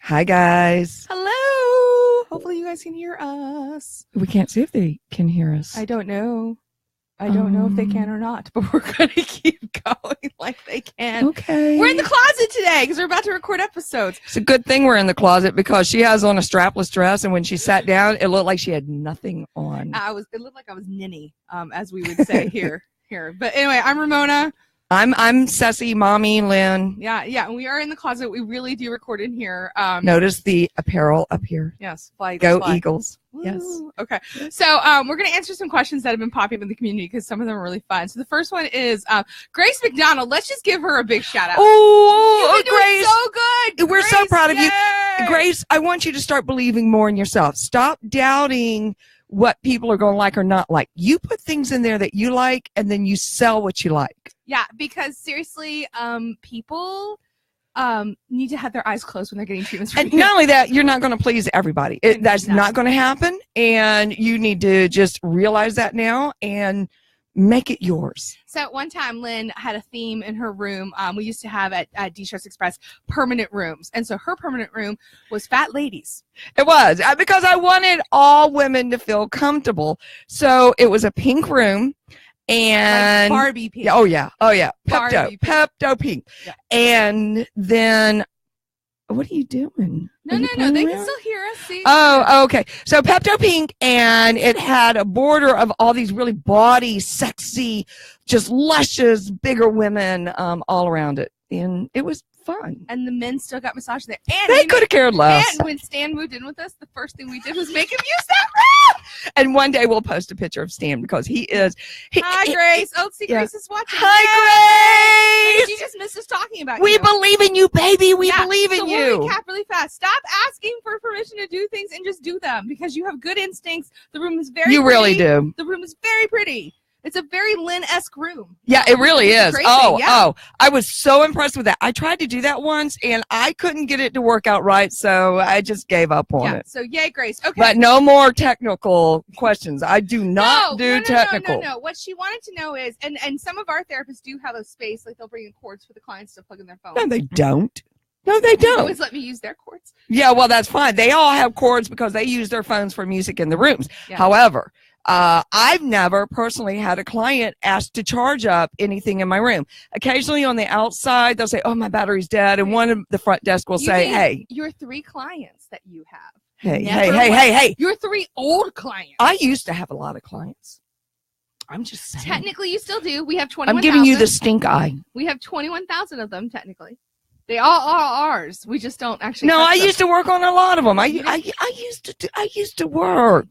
Hi, guys. Hello. Hopefully you guys can hear us. We can't see if they can hear us. I don't know. I don't know if they can or not, but we're going to keep going like they can. Okay. We're in the closet today because we're about to record episodes. It's a good thing we're in the closet because she has on a strapless dress, and when she sat down, it looked like she had nothing on. It looked like I was ninny, as we would say here. But anyway, I'm Ramona. I'm Ceci, Mommy, Lynn. Yeah, and we are in the closet. We really do record in here. Notice the apparel up here. Yes, fly. Eagles. Woo. Yes. Okay. So we're going to answer some questions that have been popping up in the community because some of them are really fun. So the first one is Grace McDonald. Let's just give her a big shout out. Oh, Grace. So good. We're Grace, so proud of you. yay. Grace, I want you to start believing more in yourself. Stop doubting what people are going to like or not like. You put things in there that you like, and then you sell what you like. Yeah, because seriously, people need to have their eyes closed when they're getting treatments from And you. not only that, you're not going to please everybody. That's not going to happen, and you need to just realize that now and make it yours. So at one time, Lynn had a theme in her room. We used to have at D-Stress Express permanent rooms. And so her permanent room was fat ladies. It was because I wanted all women to feel comfortable. So it was a pink room. And like Barbie pink. Oh yeah. Barbie Pepto pink. Yeah. And then what are you doing? No. They can still hear us. See? Oh, okay. So Pepto pink, and it had a border of all these really body, sexy, just luscious, bigger women all around it. And it was fun. And the men still got massages there. And they could have cared less. And when Stan moved in with us, the first thing we did was make him use that room. And one day we'll post a picture of Stan because he is. Hi, Grace. Grace is watching. Hi, Grace. She just missed us talking about We you. believe in you, baby. We believe in you. We'll recap really fast. Stop asking for permission to do things and just do them because you have good instincts. The room is very pretty. You really do. The room is very pretty. It's a very Lynn-esque room. Yeah, it really is. Oh, I was so impressed with that. I tried to do that once, and I couldn't get it to work out right, so I just gave up on it. So, yay, Grace. Okay. But no more technical questions. I do not do technical. No. What she wanted to know is, and some of our therapists do have a space, like they'll bring in cords for the clients to plug in their phone. No, they don't. No, they They don't. always let me use their cords. Yeah, well, that's fine. They all have cords because they use their phones for music in the rooms. Yeah. However, I've never personally had a client ask to charge up anything in my room. Occasionally on the outside, they'll say, oh, my battery's dead. And one of the front desk will say, hey. Your 3 clients that you have. Hey. Your 3 old clients. I used to have a lot of clients. I'm just saying. Technically, you still do. We have 21,000. I'm giving you the stink eye. We have 21,000 of them, technically. They all are ours. We just don't actually. No, I them. used to work on a lot of them. I used to work.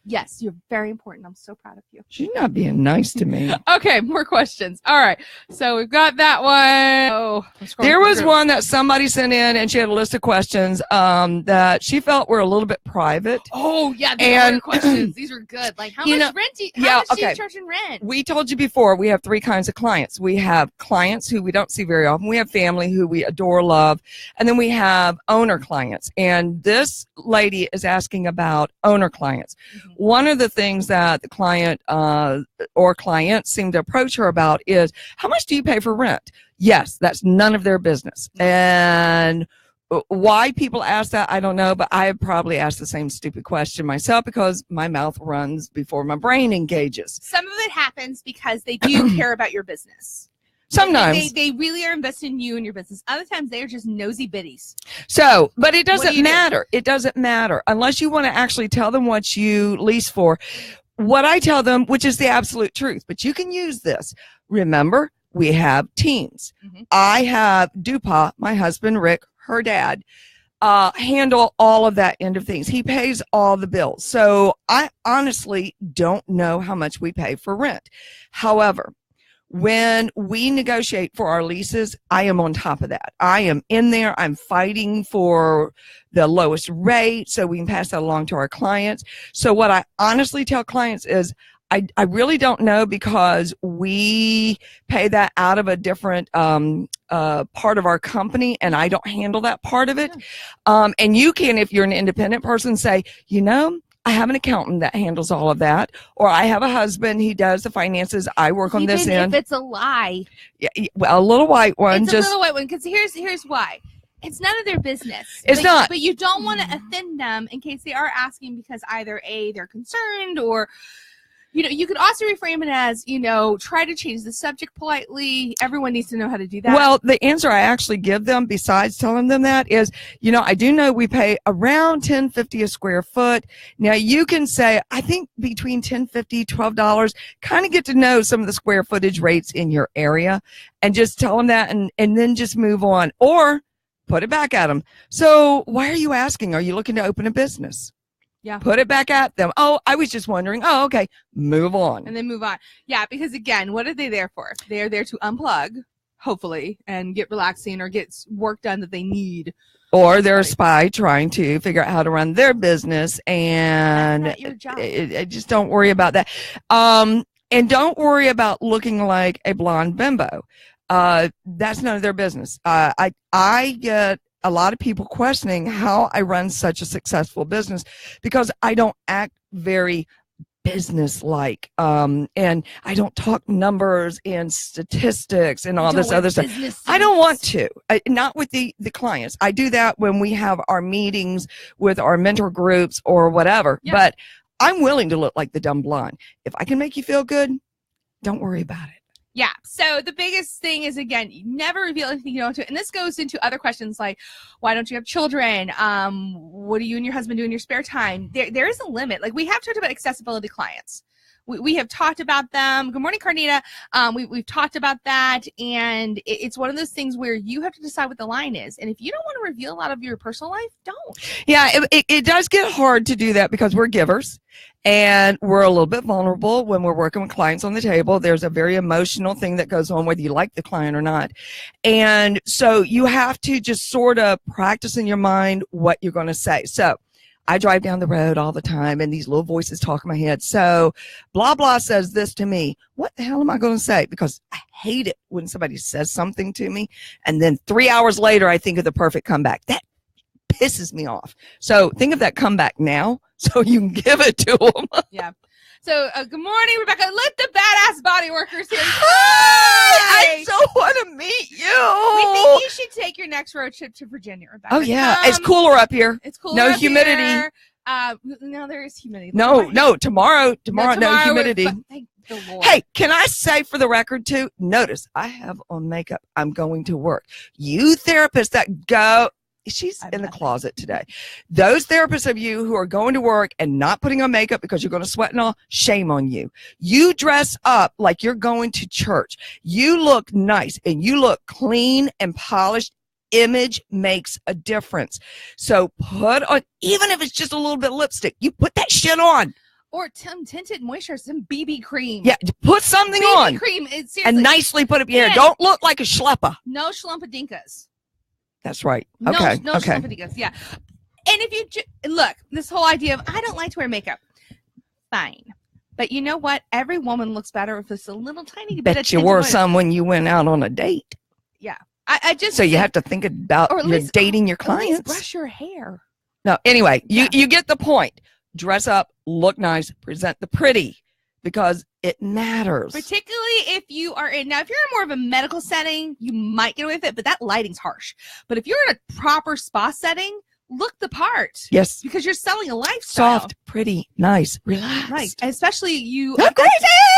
Yes, you're very important. I'm so proud of you. She's not being nice to me. Okay, more questions. All right, so we've got that one. Oh, there was one that somebody sent in, and she had a list of questions that she felt were a little bit private. Oh yeah, these are questions. These are good. Like how much rent do you, how much do you charge in rent? We told you before we have 3 kinds of clients. We have clients who we don't see very often. We have family who we adore, love, and then we have owner clients. And this lady is asking about owner clients. Mm-hmm. One of the things that the client or clients seem to approach her about is, how much do you pay for rent? Yes, that's none of their business. And why people ask that, I don't know, but I probably asked the same stupid question myself because my mouth runs before my brain engages. Some of it happens because they do care about your business. Sometimes. They really are invested in you and your business. Other times they are just nosy biddies. So, but it doesn't matter. It doesn't matter unless you want to actually tell them what you lease for. What I tell them, which is the absolute truth, but you can use this. Remember, we have teams. Mm-hmm. I have Dupa, my husband, Rick, her dad, handle all of that end of things. He pays all the bills. So I honestly don't know how much we pay for rent. However, when we negotiate for our leases, I am on top of that. I am in there. I'm fighting for the lowest rate so we can pass that along to our clients. So what I honestly tell clients is I really don't know because we pay that out of a different part of our company, and I don't handle that part of it. And you can, if you're an independent person, say, I have an accountant that handles all of that, or I have a husband, he does the finances, I work on this end. Even if it's a lie. Yeah, well, a little white one. It's a little white one, because here's why. It's none of their business. It's not. But you don't want to offend them in case they are asking because either A, they're concerned, or you could also reframe it as, try to change the subject politely. Everyone needs to know how to do that. Well, the answer I actually give them, besides telling them that, is, I do know we pay around $10.50 a square foot. Now, you can say, I think between $10.50, $12, kind of get to know some of the square footage rates in your area, and just tell them that, and then just move on. Or put it back at them. So why are you asking? Are you looking to open a business? Yeah. Put it back at them. Oh, I was just wondering. Oh, okay. Move on. And then move on. Yeah, because again, what are they there for? They are there to unplug, hopefully, and get relaxing or get work done that they need. Or they're a spy trying to figure out how to run their business, and that's not your job. Just don't worry about that. And don't worry about looking like a blonde bimbo. That's none of their business. I get a lot of people questioning how I run such a successful business because I don't act very business-like, and I don't talk numbers and statistics and all this other stuff. I don't want to, not with the clients. I do that when we have our meetings with our mentor groups or whatever, but I'm willing to look like the dumb blonde. If I can make you feel good, don't worry about it. Yeah. So the biggest thing is, again, never reveal anything you don't do. And this goes into other questions like, why don't you have children? What do you and your husband do in your spare time? There is a limit. Like, we have talked about accessibility clients. We have talked about them. Good morning, Carnita. We've talked about that. And it's one of those things where you have to decide what the line is. And if you don't want to reveal a lot of your personal life, don't. Yeah, it does get hard to do that because we're givers. And we're a little bit vulnerable when we're working with clients on the table. There's a very emotional thing that goes on whether you like the client or not. And so you have to just sort of practice in your mind what you're going to say. So I drive down the road all the time and these little voices talk in my head. So blah, blah says this to me. What the hell am I going to say? Because I hate it when somebody says something to me and then 3 hours later I think of the perfect comeback. That pisses me off. So think of that comeback now so you can give it to them. Yeah. So good morning, Rebecca. Let the badass body workers here. Hi! I so want to meet you. We think you should take your next road trip to Virginia, Rebecca. Oh, yeah. It's cooler up here. It's cooler no up humidity. Here. No, there is humidity. No, tomorrow, no humidity. Thank the Lord. Hey, can I say for the record, too, notice I have on makeup. I'm going to work. You therapists that go... She's in the closet today. Those therapists of you who are going to work and not putting on makeup because you're going to sweat and all, shame on you. You dress up like you're going to church. You look nice and you look clean and polished. Image makes a difference. So put on, even if it's just a little bit of lipstick, you put that shit on. Or tinted moisture, some BB cream. Yeah, put something on. BB cream. And nicely put up your hair. Don't look like a schlepper. No schlumpadinkas. That's right. Okay. No schlumpadinkas. Yeah. And if you look, this whole idea of I don't like to wear makeup, fine. But you know what? Every woman looks better if it's a little tiny bit. Bet you wore some when you went out on a date. Yeah. I just so you have to think about dating your clients. At least brush your hair. No. Anyway, you get the point. Dress up, look nice, present the pretty. Because it matters. Particularly if you are in, now if you're in more of a medical setting, you might get away with it, but that lighting's harsh. But if you're in a proper spa setting, look the part. Yes. Because you're selling a lifestyle. Soft, pretty, nice, relaxed. Right. Especially you. Not crazy!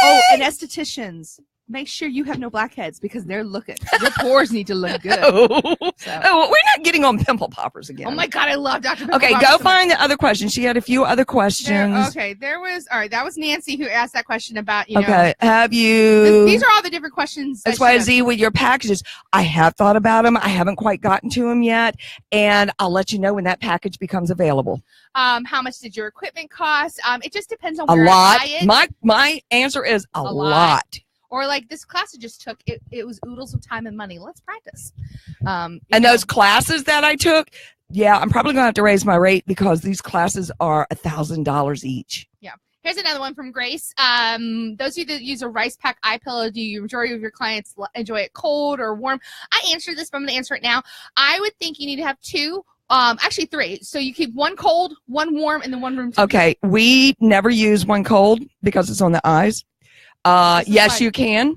Oh, and estheticians. Make sure you have no blackheads because they're looking. Your pores need to look good. Oh, we're not getting on pimple poppers again. Oh my God, I love Dr. Pimple Okay, go find the other question. She had a few other questions. All right, that was Nancy who asked that question about, Okay, have you... These are all the different questions. That's why Z with your packages. I have thought about them. I haven't quite gotten to them yet, and I'll let you know when that package becomes available. How much did your equipment cost? It just depends on where I buy it. My answer is a lot. Or like this class I just took, it was oodles of time and money. Let's practice. And those classes that I took, yeah, I'm probably going to have to raise my rate because these classes are $1,000 each. Yeah. Here's another one from Grace. Those of you that use a rice pack eye pillow, do you majority of your clients enjoy it cold or warm? I answered this, but I'm going to answer it now. I would think you need to have two. Actually 3. So you keep one cold, one warm, and then one room temperature. Okay. We never use one cold because it's on the eyes. Yes, you can.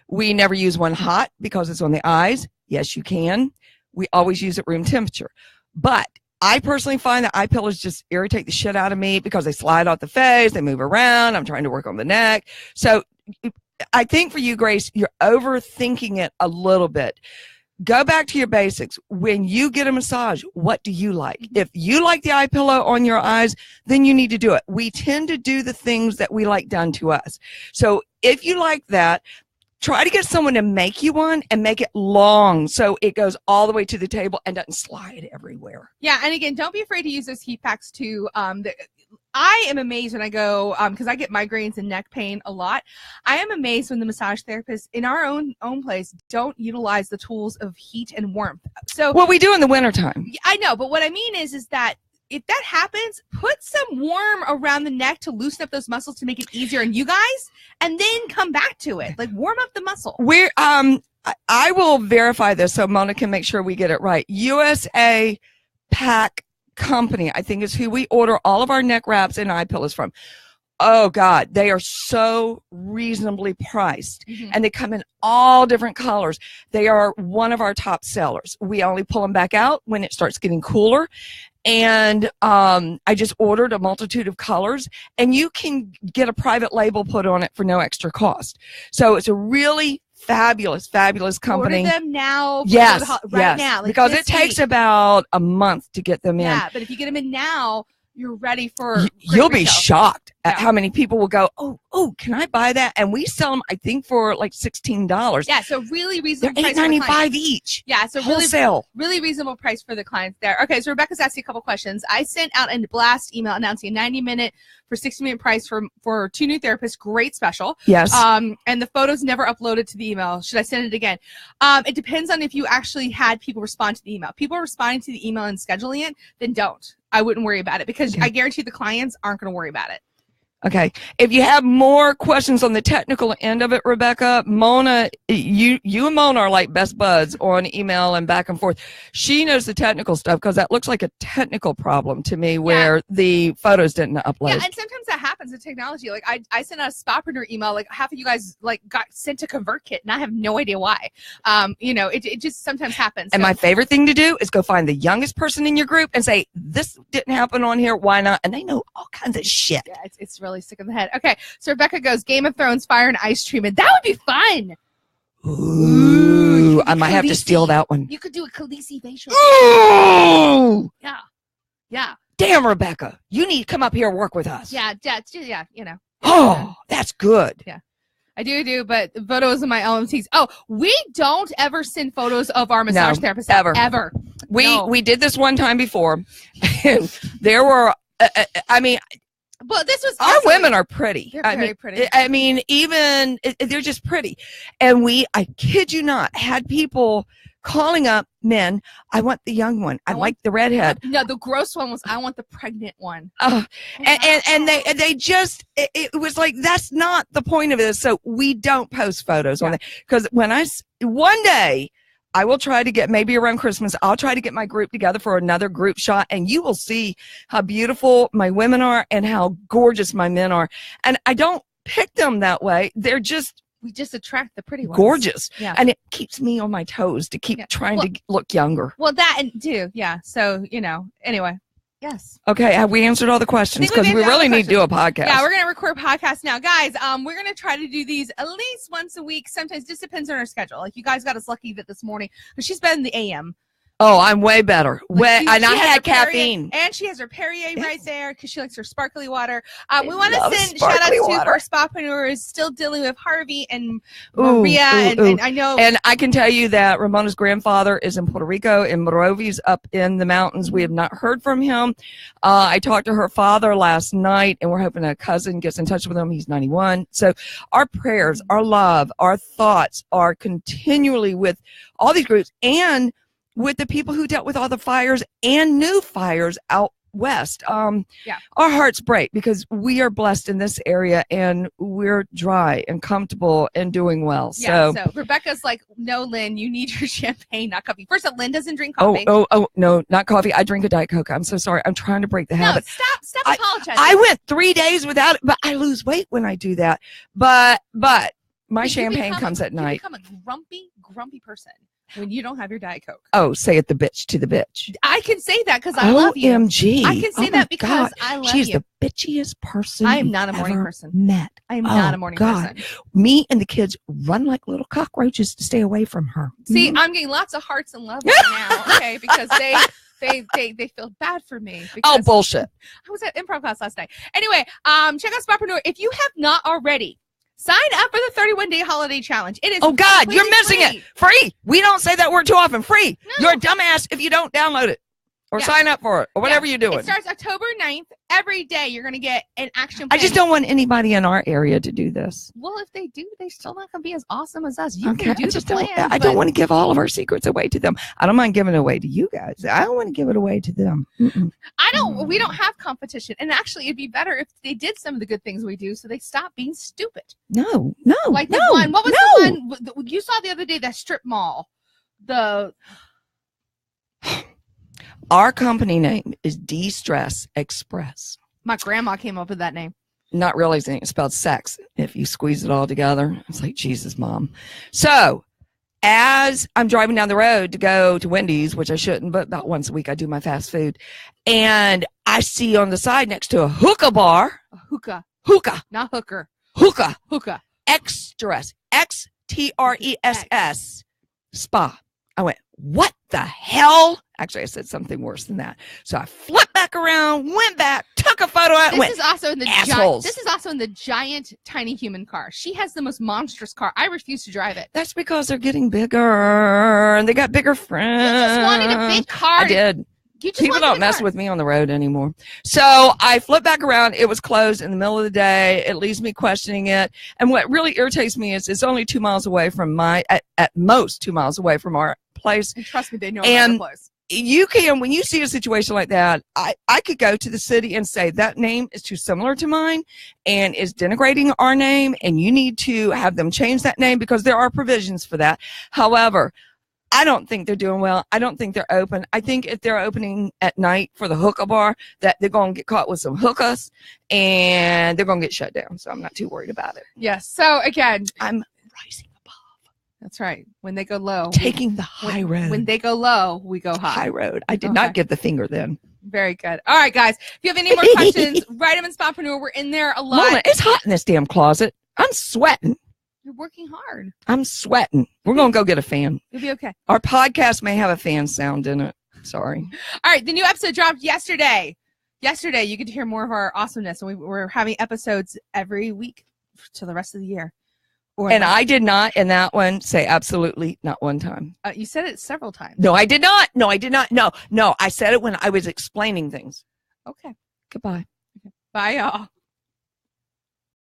We never use one hot because it's on the eyes. Yes, you can. we always use it room temperature. But I personally find that eye pillows just irritate the shit out of me because they slide off the face, they move around. I'm trying to work on the neck. So I think for you, Grace, you're overthinking it a little bit. Go back to your basics. When you get a massage, what do you like? If you like the eye pillow on your eyes, then you need to do it. We tend to do the things that we like done to us. So if you like that, try to get someone to make you one and make it long so it goes all the way to the table and doesn't slide everywhere. Yeah, and again, don't be afraid to use those heat packs too. I am amazed when I go, because I get migraines and neck pain a lot. I am amazed when the massage therapists in our own place don't utilize the tools of heat and warmth. So what we do in the wintertime. I know, but what I mean is that if that happens, put some warm around the neck to loosen up those muscles to make it easier on you guys, and then come back to it. Like warm up the muscle. We're I will verify this so Mona can make sure we get it right. USA Pack Company, I think, is who we order all of our neck wraps and eye pillows from. Oh God, they are so reasonably priced, and they come in all different colors. They are one of our top sellers. We only pull them back out when it starts getting cooler. And I just ordered a multitude of colors, and you can get a private label put on it for no extra cost. So it's a really fabulous company. Order them now. Yes, right now. Like because it takes about a month to get them in. Yeah, but if you get them in now, you're ready for. You'll be retail. shocked at how many people will go, oh, can I buy that? And we sell them, I think, for like $16. Yeah, so really reasonable. They're $8.95 each. Yeah, so wholesale. Really reasonable price for the clients there. Okay, so Rebecca's asking a couple questions. I sent out a blast email announcing a 90-minute for 60-minute price for 2 new therapists. Great special. Yes. And the photos never uploaded to the email. Should I send it again? It depends on if you actually had people respond to the email. People responding to the email and scheduling it, then don't. I wouldn't worry about it because I guarantee the clients aren't going to worry about it. Okay. If you have more questions on the technical end of it, Rebecca, Mona, you and Mona are like best buds on email and back and forth. She knows the technical stuff because that looks like a technical problem to me where the photos didn't upload. Yeah, and sometimes that happens in technology. Like I sent out a Spapreneur email, like half of you guys like got sent to ConvertKit, and I have no idea why. It just sometimes happens. And my favorite thing to do is go find the youngest person in your group and say, this didn't happen on here, why not? And they know all kinds of shit. Yeah, it's really sick in the head. Okay, so Rebecca goes, Game of Thrones, fire and ice treatment. That would be fun. Ooh, I might have to steal that one. You could do a Khaleesi facial. Ooh! Yeah. Damn, Rebecca, you need to come up here and work with us. Yeah, you know. Oh, that's good. Yeah. I do, but photos of my LMTs. Oh, we don't ever send photos of our massage therapists ever. We did this one time before, and there were, but this was our women are pretty. They're very pretty. I mean, even they're just pretty. And I kid you not, had people calling up men. I want the young one. I like the redhead. No, the gross one was I want the pregnant one. And they just it was like that's not the point of this. So we don't post photos on it because one day. I will try to get, maybe around Christmas, I'll try to get my group together for another group shot, and you will see how beautiful my women are and how gorgeous my men are. And I don't pick them that way. We just attract the pretty ones. Gorgeous. Yeah. And it keeps me on my toes to keep trying to look younger. Well, that and do. Yeah. So, anyway. Yes. Okay. Have we answered all the questions? Because we really need to do a podcast. Yeah, we're going to record podcasts now. Guys, we're going to try to do these at least once a week. Sometimes it just depends on our schedule. Like you guys got us lucky that this morning, but she's been in the AM. Oh, I'm way better. And I had caffeine. And she has her Perrier right there because she likes her sparkly water. We want to send shout outs to our Spapreneurs still dealing with Harvey and Maria. And I know. And I can tell you that Ramona's grandfather is in Puerto Rico, in Morovis, up in the mountains. We have not heard from him. I talked to her father last night, and we're hoping a cousin gets in touch with him. He's 91. So our prayers, our love, our thoughts are continually with all these groups and with the people who dealt with all the fires and new fires out west. Our hearts break because we are blessed in this area and we're dry and comfortable and doing well. So Rebecca's like, no, Lynn, you need your champagne, not coffee. First of all, Lynn doesn't drink coffee. Oh, no, not coffee. I drink a Diet Coke. I'm so sorry. I'm trying to break the habit. Stop apologizing. I went 3 days without it, but I lose weight when I do that. But my champagne comes at night. You become a grumpy person. when you don't have your Diet Coke. Oh, say it the bitch to the bitch. I can say that because I love you. OMG. I can say that because I love She's you. the bitchiest person I am not a morning ever person. met. I am not a morning person. Me and the kids run like little cockroaches to stay away from her. See, I'm getting lots of hearts and love right now, okay, because they feel bad for me. Oh, bullshit. I was at improv class last night. Anyway, check out Spapreneur. If you have not already, sign up for the 31-day holiday challenge. It is you're missing free. it. Free. We don't say that word too often. Free. No. You're a dumbass if you don't download it or sign up for it or whatever you're doing. It starts October 9th. Every day you're going to get an action plan. I just don't want anybody in our area to do this. Well, if they do, they're still not going to be as awesome as us. You can do the plan. I don't want to give all of our secrets away to them. I don't mind giving it away to you guys. I don't want to give it away to them. We don't have competition. And actually, it'd be better if they did some of the good things we do so they stop being stupid. No. Like the one. What was the one you saw the other day, that strip mall? Our company name is De-Stress Express. My grandma came up with that name. Not realizing it's spelled sex. If you squeeze it all together, it's like, Jesus, Mom. So as I'm driving down the road to go to Wendy's, which I shouldn't, but about once a week I do my fast food, and I see on the side next to a hookah bar. A hookah. Hookah. Not hooker. Hookah. Hookah. Express. Xtress. Spa. I went, what the hell? Actually, I said something worse than that. So I flipped back around, went back, took a photo of it, This is also in the assholes. This is also in the giant, tiny human car. She has the most monstrous car. I refuse to drive it. That's because they're getting bigger and they got bigger friends. You just wanted a big car. I did. People don't mess with me on the road anymore. So I flipped back around. It was closed in the middle of the day. It leaves me questioning it. And what really irritates me is it's only 2 miles away from at most 2 miles away from our place. And trust me, they know our place. You can, when you see a situation like that, I could go to the city and say that name is too similar to mine and is denigrating our name, and you need to have them change that name because there are provisions for that. However, I don't think they're doing well. I don't think they're open. I think if they're opening at night for the hookah bar, that they're going to get caught with some hookahs and they're going to get shut down. So I'm not too worried about it. Yes. So again, I'm rising above. That's right. When they go low. Taking the high road. When they go low, we go high. High road. I did not get the finger then. Very good. All right, guys. If you have any more questions, write them in Spapreneur. We're in there a lot. Mama, it's hot in this damn closet. I'm sweating. You're working hard. I'm sweating. We're going to go get a fan. You'll be okay. Our podcast may have a fan sound in it. Sorry. All right. The new episode dropped yesterday. Yesterday, you get to hear more of our awesomeness. And we're having episodes every week to the rest of the year. And I did not, in that one, say absolutely not one time. You said it several times. No, I did not. No, I did not. No, I said it when I was explaining things. Okay. Goodbye. Bye, y'all.